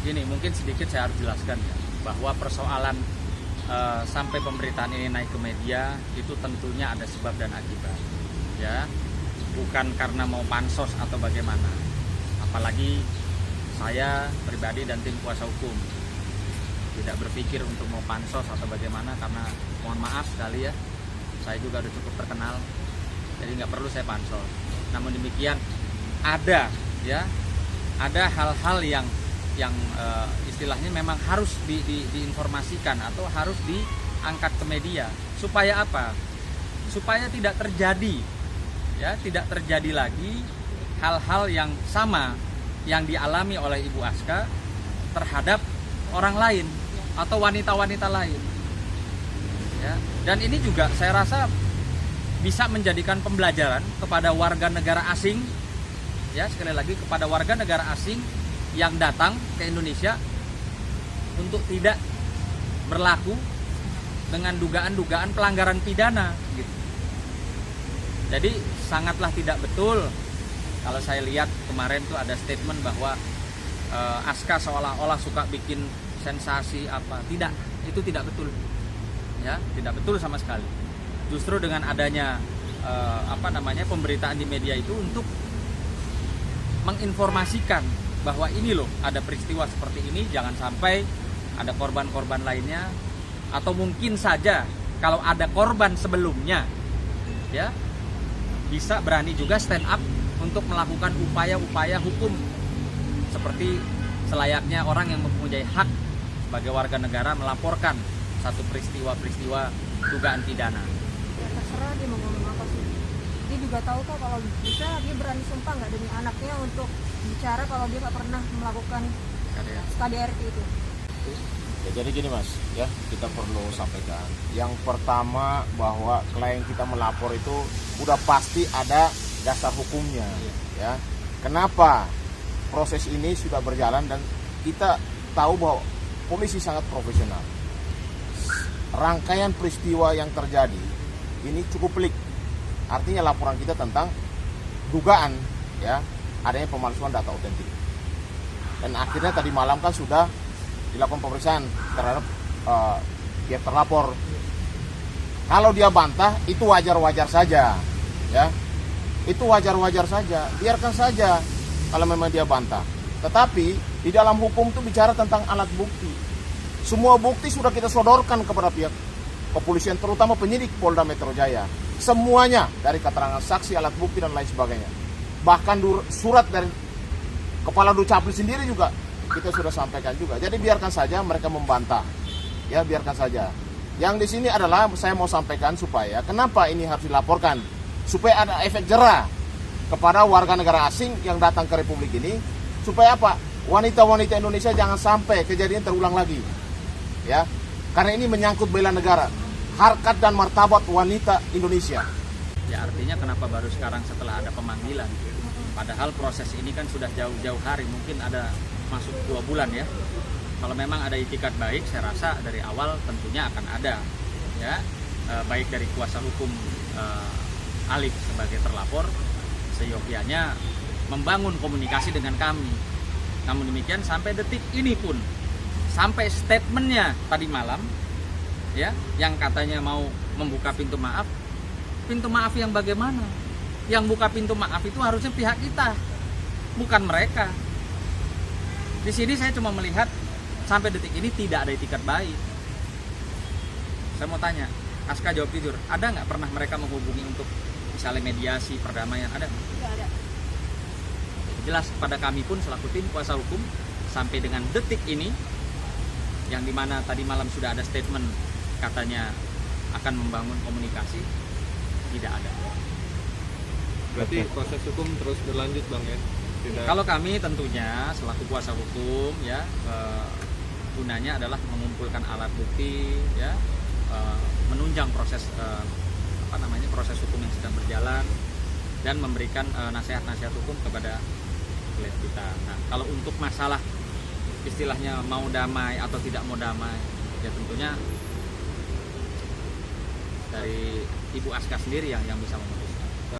Gini, mungkin sedikit saya harus jelaskan ya, bahwa persoalan sampai pemberitaan ini naik ke media itu tentunya ada sebab dan akibat, ya, bukan karena mau pansos atau bagaimana. Apalagi saya pribadi dan tim kuasa hukum tidak berpikir untuk mau pansos atau bagaimana, karena mohon maaf sekali ya, saya juga udah cukup terkenal, jadi nggak perlu saya pansos. Namun demikian ada hal-hal yang istilahnya memang harus diinformasikan atau harus diangkat ke media. Supaya apa? Supaya tidak terjadi lagi hal-hal yang sama yang dialami oleh Ibu Aska terhadap orang lain atau wanita-wanita lain. Ya, dan ini juga saya rasa bisa menjadikan pembelajaran kepada warga negara asing, ya, sekali lagi kepada warga negara asing yang datang ke Indonesia untuk tidak berlaku dengan dugaan-dugaan pelanggaran pidana gitu. Jadi sangatlah tidak betul kalau saya lihat kemarin tuh ada statement bahwa Aska seolah-olah suka bikin sensasi apa. Tidak, itu tidak betul. Ya, tidak betul sama sekali. Justru dengan adanya pemberitaan di media itu untuk menginformasikan bahwa ini loh ada peristiwa seperti ini, jangan sampai ada korban-korban lainnya, atau mungkin saja kalau ada korban sebelumnya, ya, bisa berani juga stand up untuk melakukan upaya-upaya hukum seperti selayaknya orang yang mempunyai hak sebagai warga negara melaporkan satu peristiwa-peristiwa dugaan pidana. Ya terserah dia mau ngomong apa sih. Dia juga tahu kok kalau bisa dia berani sumpah nggak demi anaknya untuk bicara kalau dia nggak pernah melakukan KDRT itu. Ya, jadi gini Mas, ya, kita perlu sampaikan. Yang pertama bahwa klien kita melapor itu udah pasti ada dasar hukumnya, ya. Kenapa proses ini sudah berjalan dan kita tahu bahwa polisi sangat profesional. Rangkaian peristiwa yang terjadi ini cukup pelik. Artinya laporan kita tentang dugaan, ya, adanya pemalsuan data otentik. Dan akhirnya tadi malam kan sudah dilakukan pemeriksaan terhadap pihak terlapor. Kalau dia bantah itu wajar-wajar saja, ya. Itu wajar-wajar saja, biarkan saja kalau memang dia bantah. Tetapi di dalam hukum itu bicara tentang alat bukti. Semua bukti sudah kita sodorkan kepada pihak kepolisian, terutama penyidik Polda Metro Jaya. Semuanya, dari keterangan saksi, alat bukti dan lain sebagainya. Bahkan surat dari Kepala Dukcapil sendiri juga kita sudah sampaikan juga. Jadi biarkan saja mereka membantah. Ya, biarkan saja. Yang di sini adalah saya mau sampaikan supaya kenapa ini harus dilaporkan, supaya ada efek jera kepada warga negara asing yang datang ke Republik ini, supaya apa? Wanita-wanita Indonesia jangan sampai kejadian terulang lagi. Ya. Karena ini menyangkut bela negara, harkat dan martabat wanita Indonesia. Ya, artinya kenapa baru sekarang setelah ada pemanggilan? Padahal proses ini kan sudah jauh-jauh hari, mungkin ada masuk 2 bulan ya. Kalau memang ada itikat baik, saya rasa dari awal tentunya akan ada, ya, baik dari kuasa hukum Alif sebagai terlapor, seyogyanya membangun komunikasi dengan kami. Namun demikian sampai detik ini pun, sampai statementnya tadi malam, ya, yang katanya mau membuka pintu maaf yang bagaimana? Yang buka pintu maaf itu harusnya pihak kita, bukan mereka. Di sini saya cuma melihat sampai detik ini tidak ada itikat baik. Saya mau tanya, Aska jawab jujur, ada nggak pernah mereka menghubungi untuk misalnya mediasi, perdamaian, ada? Tidak ada. Jelas pada kami pun selaku tim kuasa hukum sampai dengan detik ini, yang dimana tadi malam sudah ada statement katanya akan membangun komunikasi, tidak ada. Berarti proses hukum terus berlanjut Bang ya? Tidak. Kalau kami tentunya selaku kuasa hukum, ya, gunanya adalah mengumpulkan alat bukti, ya, menunjang proses proses hukum yang sedang berjalan dan memberikan nasihat-nasihat hukum kepada klien kita. Nah, kalau untuk masalah istilahnya mau damai atau tidak mau damai, ya tentunya dari Ibu Aska sendiri yang bisa memutuskan.